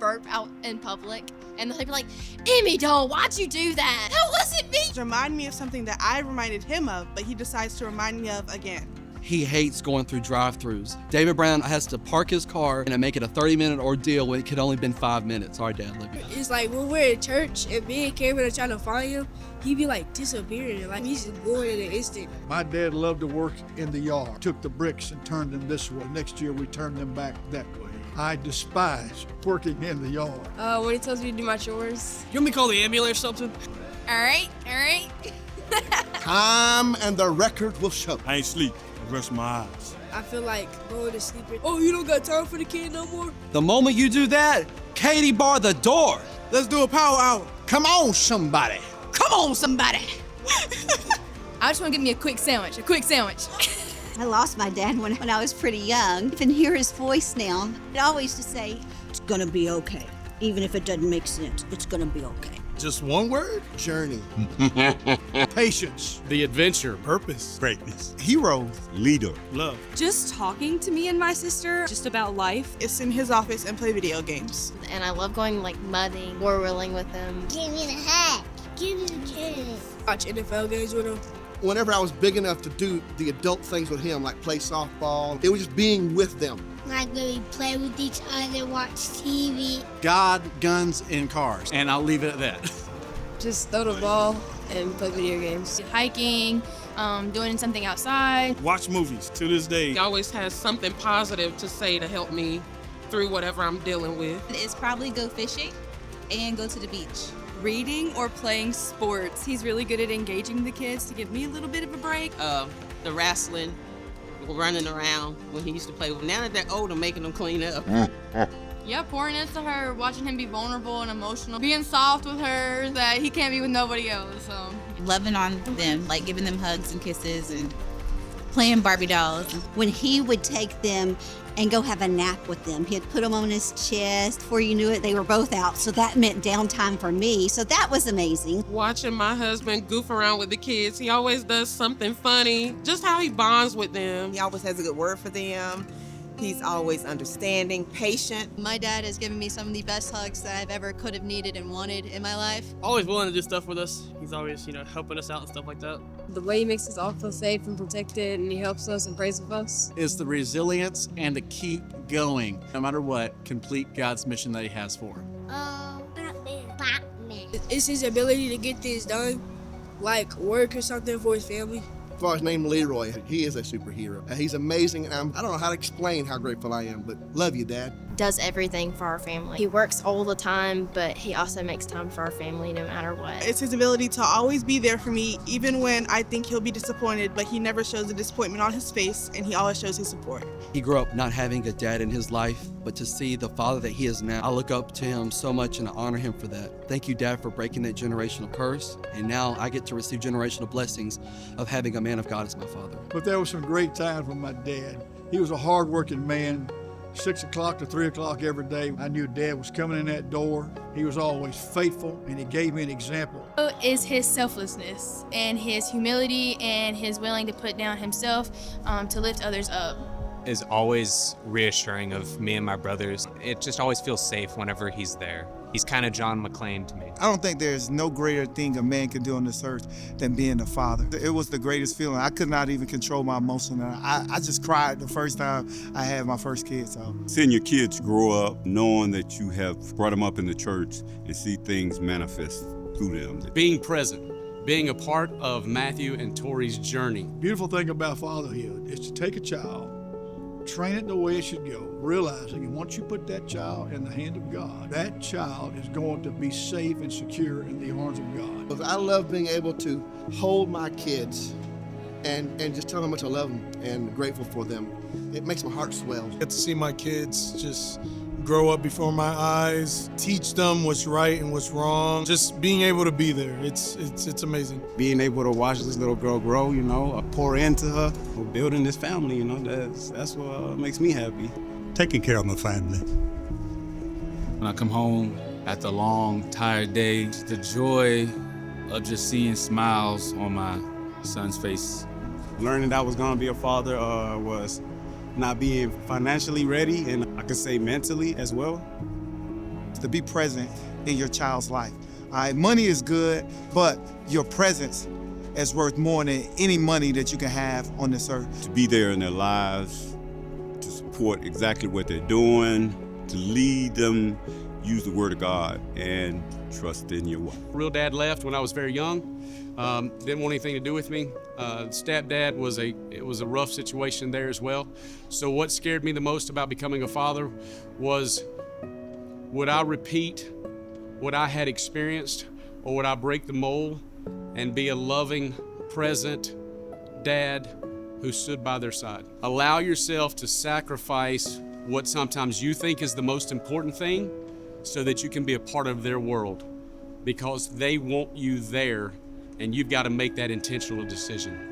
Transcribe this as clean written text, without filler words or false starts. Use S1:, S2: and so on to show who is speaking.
S1: burp out in public, and they'll be like, Emmy, why'd you do that? That wasn't me.
S2: Remind me of something that I reminded him of, but he decides to remind me of again.
S3: He hates going through drive-thrus. David Brown has to park his car and make it a 30-minute ordeal when it could only been 5 minutes. Sorry, Dad, love you.
S4: It's like when we're in church and me and Cameron are trying to find him, he'd be like disappearing. Like he's just going in an instant.
S5: My dad loved to work in the yard. Took the bricks and turned them this way. Next year we turned them back that way. I despise working in the yard.
S4: When he tells me to do my chores.
S6: You want me to call the ambulance or something?
S1: All right.
S7: Time and the record will show.
S6: I ain't sleep. I rest my eyes.
S4: I feel like going to sleep. Oh, you don't got time for the kid no more?
S3: The moment you do that, Katie bar the door.
S2: Let's do a power hour.
S7: Come on, somebody.
S1: Come on, somebody. I just want to give me a quick sandwich.
S8: I lost my dad when I was pretty young. I can hear his voice now. He always used to say, it's gonna be okay. Even if it doesn't make sense, it's gonna be okay.
S6: Just one word?
S7: Journey.
S5: Patience.
S6: The adventure. Purpose. Greatness.
S7: Hero.
S6: Leader. Love.
S9: Just talking to me and my sister, just about life.
S2: It's in his office and play video games.
S1: And I love going like mudding, four-wheeling with them.
S10: Give me the hat. Give me the kiss.
S4: Watch NFL games with him.
S7: Whenever I was big enough to do the adult things with him, like play softball, it was just being with them.
S10: Like when we play with each other, watch TV.
S6: God, guns, and cars. And I'll leave it at that.
S4: Just throw the ball and play video games.
S1: Hiking, doing something outside.
S6: Watch movies to this day.
S11: He always has something positive to say to help me through whatever I'm dealing with.
S9: It's probably go fishing and go to the beach. Reading or playing sports. He's really good at engaging the kids to give me a little bit of a break.
S11: The wrestling, running around when he used to play with. Now that they're older, making them clean up.
S1: Yeah, pouring into her, watching him be vulnerable and emotional, being soft with her that he can't be with nobody else. So
S9: Loving on them, like giving them hugs and kisses and playing Barbie dolls.
S8: When he would take them and go have a nap with them, he'd put them on his chest. Before you knew it, they were both out. So that meant downtime for me. So that was amazing.
S11: Watching my husband goof around with the kids, he always does something funny. Just how he bonds with them.
S12: He always has a good word for them. He's always understanding, patient.
S9: My dad has given me some of the best hugs that I've ever could have needed and wanted in my life.
S6: Always willing to do stuff with us. He's always, helping us out and stuff like that.
S4: The way he makes us all feel safe and protected, and he helps us and prays with us.
S13: Is the resilience and to keep going, no matter what, complete God's mission that he has for him.
S10: Batman.
S4: It's his ability to get things done, like work or something for his family.
S7: As far as name Leroy, he is a superhero. He's amazing, and I don't know how to explain how grateful I am, but love you, Dad.
S1: does everything for our family. He works all the time, but he also makes time for our family no matter what.
S2: It's his ability to always be there for me, even when I think he'll be disappointed, but he never shows a disappointment on his face, and he always shows his support.
S3: He grew up not having a dad in his life, but to see the father that he is now, I look up to him so much and I honor him for that. Thank you, Dad, for breaking that generational curse, and now I get to receive generational blessings of having a man of God as my father.
S5: But there was some great times with my dad. He was a hard-working man. 6 o'clock to 3 o'clock every day. I knew Dad was coming in that door. He was always faithful, and he gave me an example.
S1: Is his selflessness and his humility and his willing to put down himself to lift others up.
S14: Is always reassuring of me and my brothers. It just always feels safe whenever he's there. He's kind of John McClane to me.
S15: I don't think there's no greater thing a man can do on this earth than being a father. It was the greatest feeling. I could not even control my emotion. I just cried the first time I had my first kid. So
S16: seeing your kids grow up, knowing that you have brought them up in the church and see things manifest through them.
S6: Being present, being a part of Matthew and Tori's journey.
S5: Beautiful thing about fatherhood is to take a child, train it the way it should go, realizing once you put that child in the hand of God, that child is going to be safe and secure in the arms of God.
S7: I love being able to hold my kids and just tell them how much I love them and grateful for them. It makes my heart swell.
S17: Get to see my kids just grow up before my eyes, teach them what's right and what's wrong. Just being able to be there, it's amazing.
S13: Being able to watch this little girl grow, pour into her, building this family, that's what makes me happy.
S16: Taking care of my family.
S18: When I come home after a long, tired day, the joy of just seeing smiles on my son's face.
S13: Learning that I was gonna be a father was not being financially ready, and I could say mentally as well.
S15: to be present in your child's life. All right, money is good, but your presence is worth more than any money that you can have on this earth.
S16: To be there in their lives, to support exactly what they're doing, to lead them, use the word of God, and trust in your wife.
S6: Real dad left when I was very young. Didn't want anything to do with me. Stepdad was a rough situation there as well. So what scared me the most about becoming a father was, would I repeat what I had experienced, or would I break the mold and be a loving, present dad who stood by their side? Allow yourself to sacrifice what sometimes you think is the most important thing so that you can be a part of their world, because they want you there, and you've got to make that intentional decision.